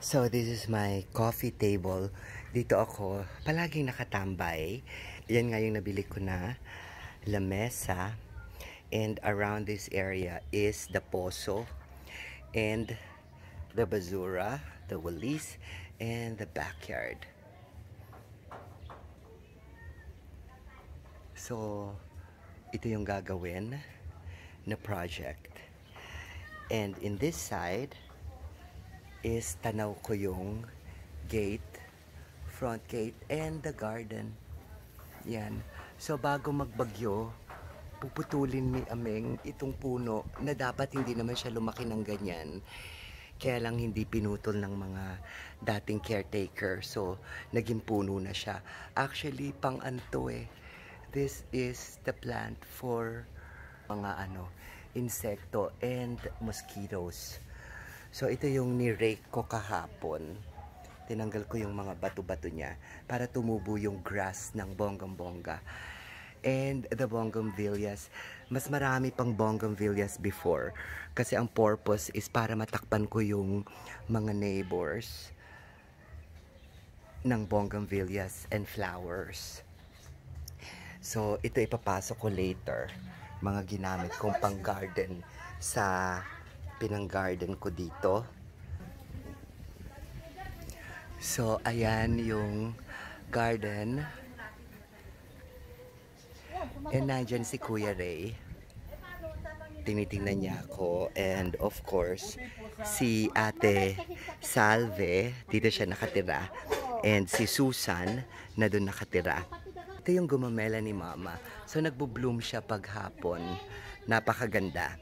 So this is my coffee table. Dito ako palaging nakatambay. Yan nga yung nabili ko na lamesa. And around this area is the poso and the basura, the walis, and the backyard. So ito yung gagawin na project. And in this side is tanaw ko yung gate, front gate, and the garden. Yan. So bago magbagyo, puputulin ni Ameng itong puno na dapat hindi naman siya lumaki ng ganyan. Kaya lang hindi pinutol ng mga dating caretaker. So naging puno na siya. Actually, pang anto eh. This is the plant for mga insekto and mosquitoes. So ito yung ni-rake ko kahapon. Tinanggal ko yung mga bato-bato niya para tumubo yung grass ng bonggang-bongga. And the bougainvilleas, mas marami pang bougainvilleas before. Kasi ang purpose is para matakpan ko yung mga neighbors ng bougainvilleas and flowers. So ito ipapasok ko later. Mga ginamit kong pang garden sa pinang-garden ko dito. So, ayan yung garden. And nandyan si Kuya Ray. Tinitingnan niya ako. And of course, si Ate Salve, dito siya nakatira. And si Susan, na doon nakatira. Ito yung gumamela ni Mama. So, nagbo-bloom siya paghapon. Napakaganda.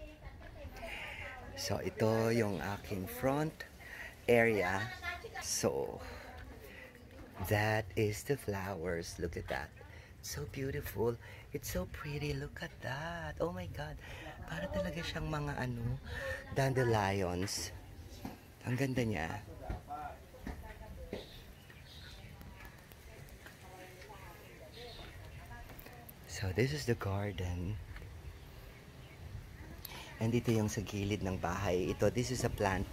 So, ito yung aking front area. So, that is the flowers. Look at that. So beautiful. It's so pretty. Look at that. Oh my God. Para talaga siyang mga dandelions. Ang ganda niya. So, this is the garden. And dito yung sa gilid ng bahay. This is a plant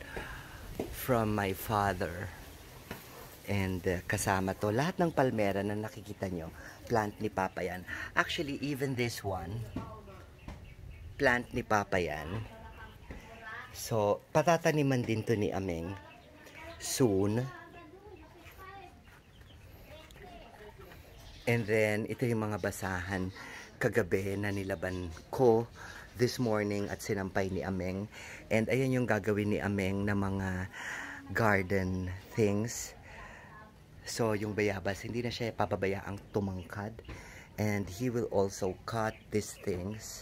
from my father. And kasama to. Lahat ng palmera na nakikita nyo, plant ni Papa yan. Actually, even this one, plant ni Papa yan. So, patataniman din to ni Ameng soon. And then, ito yung mga basahan kagabi na nilaban ko this morning at sinampay ni Ameng. And ayan yung gagawin ni Ameng na mga garden things. So yung bayabas, hindi na siya papabayaang tumangkad. And he will also cut these things.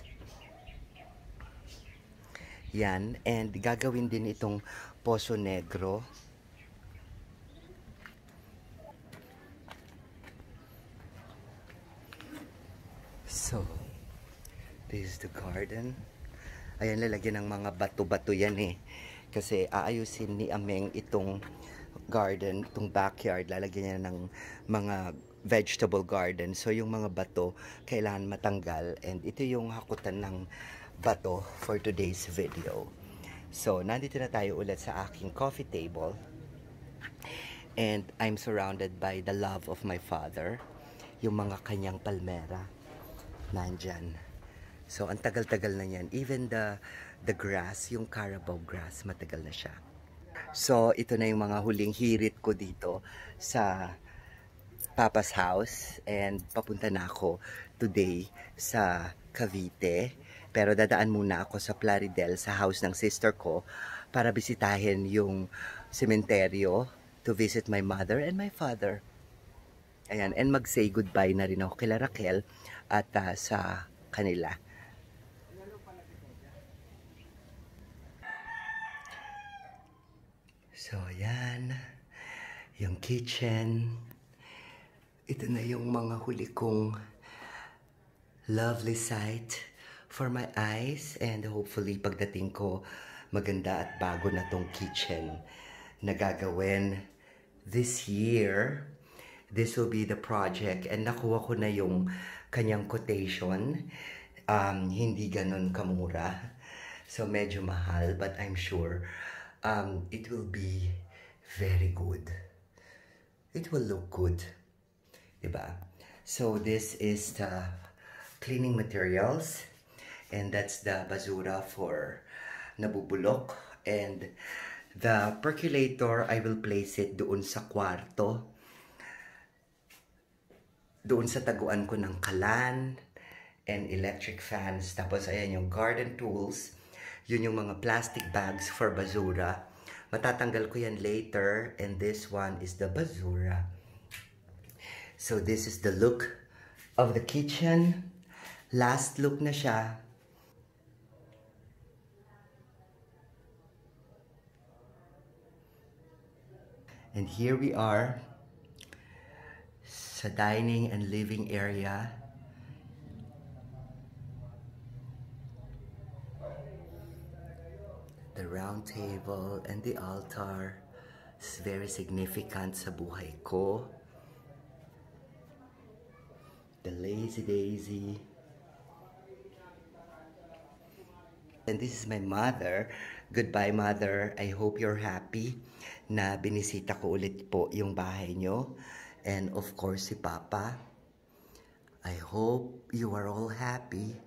Yan. And gagawin din itong poso negro. So this is the garden. Ayan, lalagyan ng mga bato-bato yan eh. Kasi aayusin ni Ameng itong garden, itong backyard. Lalagyan niya ng mga vegetable garden. So yung mga bato, kailangan matanggal. And ito yung hakutan ng bato for today's video. So nandito na tayo ulit sa aking coffee table. And I'm surrounded by the love of my father. Yung mga kanyang palmera. Nandyan. So, ang tagal-tagal na yan. Even the grass, yung Carabao grass, matagal na siya. So, ito na yung mga huling hirit ko dito sa Papa's house. And papunta na ako today sa Cavite. Pero dadaan muna ako sa Plaridel, sa house ng sister ko, para bisitahin yung sementeryo to visit my mother and my father. Ayan, and mag-say goodbye na rin ako kila Raquel at sa kanila. So, yan. Yung kitchen. Ito na yung mga huli kong lovely sight for my eyes. And hopefully, pagdating ko, maganda at bago na tong kitchen na gagawin this year. This will be the project. And nakuha ko na yung kanyang quotation. Hindi ganun kamura. So, medyo mahal. But I'm sure it will be very good. It will look good. Diba? So this is the cleaning materials. And that's the basura for nabubulok. And the percolator, I will place it doon sa kwarto. Doon sa taguan ko ng kalan and electric fans. Tapos ayan yung garden tools. Yun yung mga plastic bags for basura. Matatanggal ko yan later. And this one is the basura. So this is the look of the kitchen. Last look na siya. And here we are sa dining and living area. The round table and the altar is very significant sa buhay ko. The lazy daisy. And this is my mother. Goodbye, mother. I hope you're happy na binisita ko ulit po yung bahay nyo. And of course, si Papa. I hope you are all happy.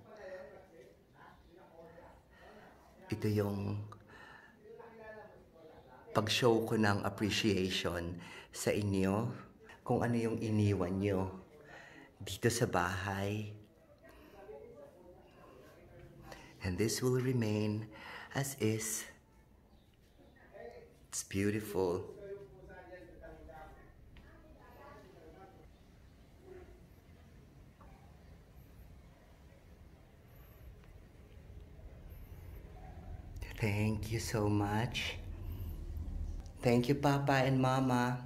Ito yung pag-show ko ng appreciation sa inyo. Kung ano yung iniwan nyo dito sa bahay. And this will remain as is. It's beautiful. Thank you so much. Thank you, Papa and Mama,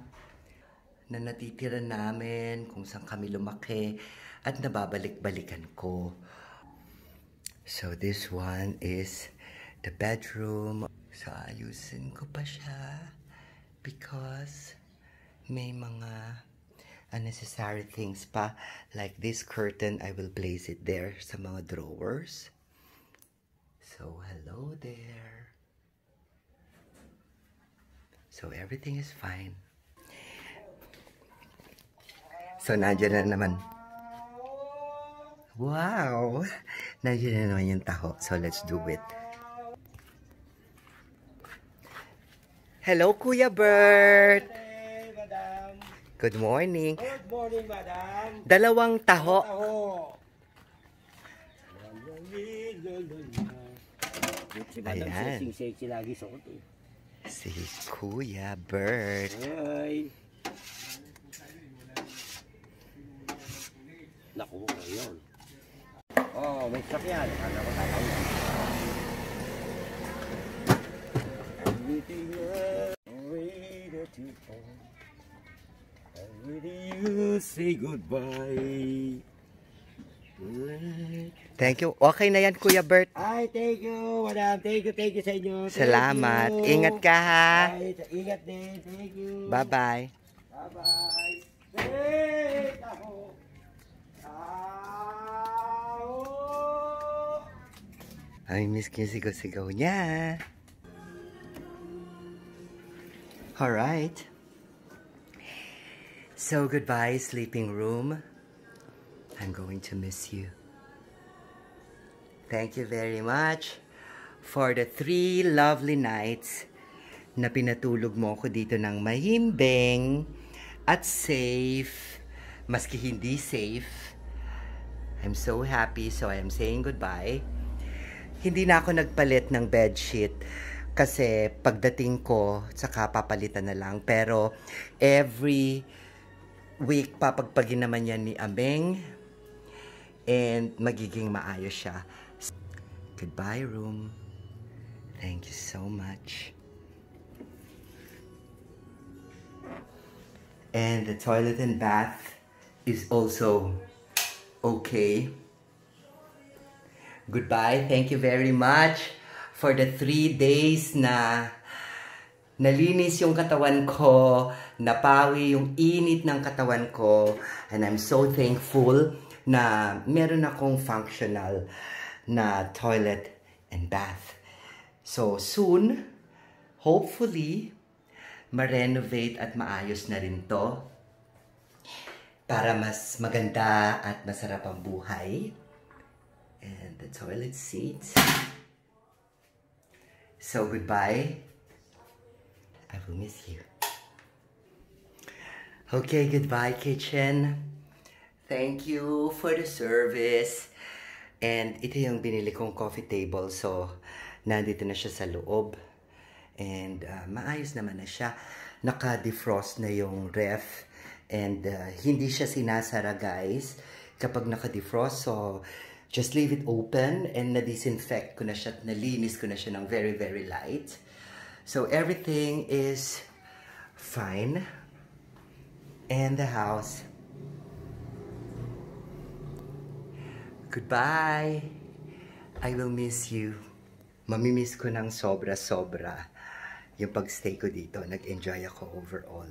na natitira namin kung saan kami lumaki at nababalik-balikan ko. So this one is the bedroom. So ayusin ko pa siya because may mga unnecessary things pa. Like this curtain, I will place it there sa mga drawers. So hello there. So everything is fine. So nandiyan na naman. Wow! Nandiyan na naman yung taho. So let's do it. Hello, Kuya Bert! Hey, madam. Good morning. Good morning, madam. Dalawang taho. Si madam Ayan. sexy lagi suot eh. Si Kuya Bert. Ay. Naku, ngayon. Oh, may sakyan. Ano ko tatawag? Everything ready to fall. I'm ready to say goodbye. Thank you. Okay na yan, Kuya Bert. Ay, thank you, madam. Thank you sa inyo. Thank Salamat. you. Ingat ka, ha? Ay, ingat din. Thank you. Bye-bye. Bye-bye. Hey, taho. Taho. Ay, miss ko yung sigaw-sigaw niya. Alright. So, goodbye, sleeping room. I'm going to miss you. Thank you very much for the 3 lovely nights na pinatulog mo ko dito ng mahimbing at safe, maski hindi safe. I'm so happy, so I am saying goodbye. Hindi na ako nagpalit ng bedsheet kasi pagdating ko, saka papalitan na lang. Pero every week, papagpagin naman yan ni Ameng. And magiging maayos siya. Goodbye, room. Thank you so much. And the toilet and bath is also okay. Goodbye. Thank you very much for the 3 days na nalinis yung katawan ko, napawi yung init ng katawan ko, and I'm so thankful na meron akong functional na toilet and bath. So soon, hopefully, ma-renovate at maayos na rin to para mas maganda at masarap ang buhay. And the toilet seats. So goodbye. I will miss you. Okay, goodbye kitchen. Thank you for the service. And ito yung binili kong coffee table. So, nandito na siya sa loob. And maayos naman na siya. Naka-defrost na yung ref. And hindi siya sinasara, guys, kapag naka-defrost. So, just leave it open. And na-disinfect ko na siya at nalinis ko na siya ng very, very light. So, everything is fine. And the house. Goodbye. I will miss you. Mamimiss ko ng sobra-sobra yung pagstay ko dito. Nag-enjoy ako overall.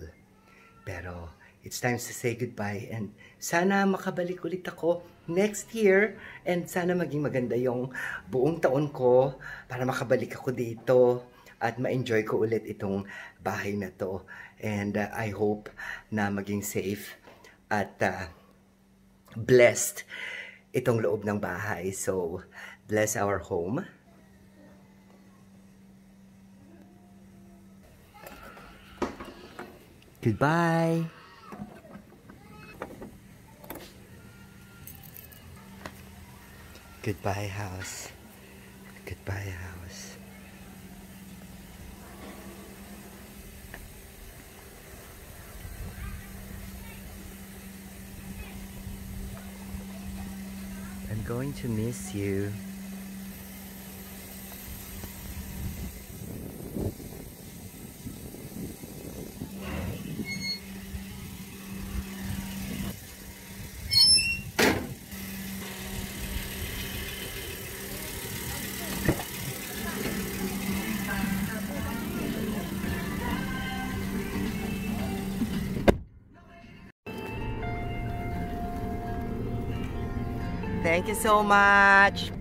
Pero it's time to say goodbye. And sana makabalik ulit ako next year. And sana maging maganda yung buong taon ko para makabalik ako dito at ma-enjoy ko ulit itong bahay na to. And I hope na maging safe at blessed itong loob ng bahay. So, bless our home. Goodbye. Goodbye, house. Goodbye, house. I'm going to miss you. Thank you so much.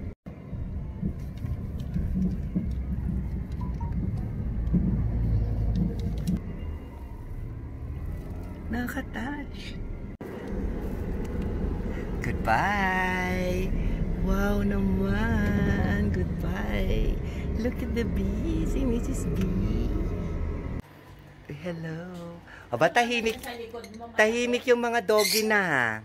Nakaka-touch. Goodbye. Wow naman. Goodbye. Look at the bee. Si Mrs. B. Hello. Aba, tahimik. Tahimik yung mga doggy na.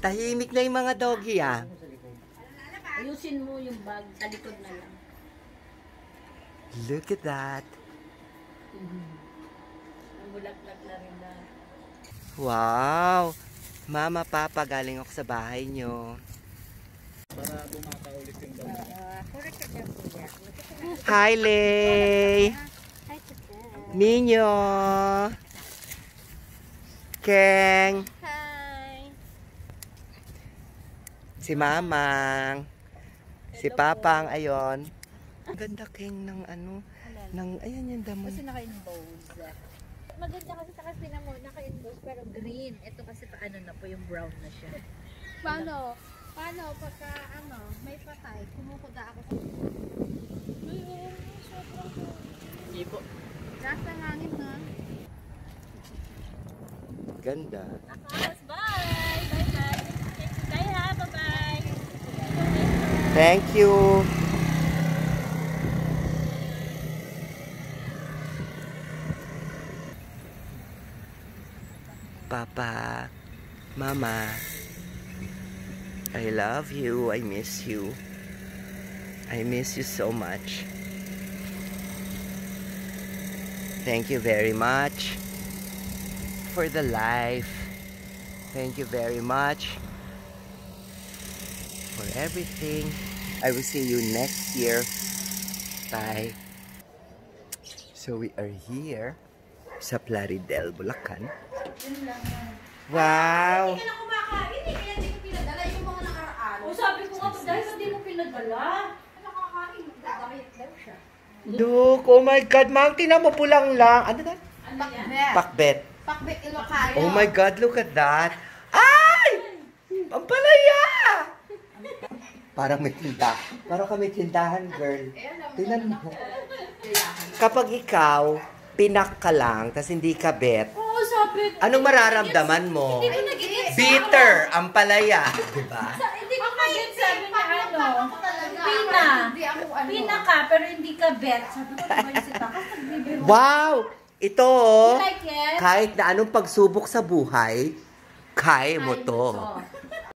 Tahimik na yung mga doggy, ah. Ayusin mo yung bag sa likod na lang. Look at that. Ang bulaklak na rin na. Wow. Mama, Papa, galing ako sa bahay nyo. Hi, Lay. Ninyo. Keng. Si Mamang. Si Papang, ayon. Ang ganda, Keng, ng ano. Ng, ayan yung damo. Kasi naka-inbows. Maganda kasi sa kasina mo, naka-inbows pero green. Ito kasi paano na po yung brown na siya. Paano? Paano pagka ano, may patay, kumukuda ako sa sobrang Hindi po. nasa hangin na. Ganda. Nakakas, bye! Bye-bye! Bye ha, bye-bye! Thank you. Papa, Mama, I love you. I miss you. I miss you so much. Thank you very much for the life. Thank you very much for everything. I will see you next year. Bye. So we are here sa Plaridel, Bulacan. Wow! Hindi ka na kumakain eh, kaya hindi ko pinadala yung mga nakaraan. O sabi ko nga, dahil hindi mo pinadala. Nakakain, magdadakit daw siya. Look, oh my God, Ma'am, tinan mo pulang lang. Ano na? Pakbet. Pakbet. Pakbet Ilocano. Oh my God, look at that. Ay! Ang palaya! Parang may tindahan. Parang kami tindahan, girl. Ayan naman. Tingnan mo. Kapag ikaw, pinak ka lang, tas hindi ka bet, Oo, sabi ko. anong mararamdaman mo? Hindi ko nag-gets. Bitter ang palaya, di ba? Hindi ko nag-gets. Sabi niya Pina. Pina ka, pero hindi ka bet. Sabi ko, diba yung si Takas? Nagbibiro. Wow! Ito, You like it? kahit na anong pagsubok sa buhay, kaya mo to.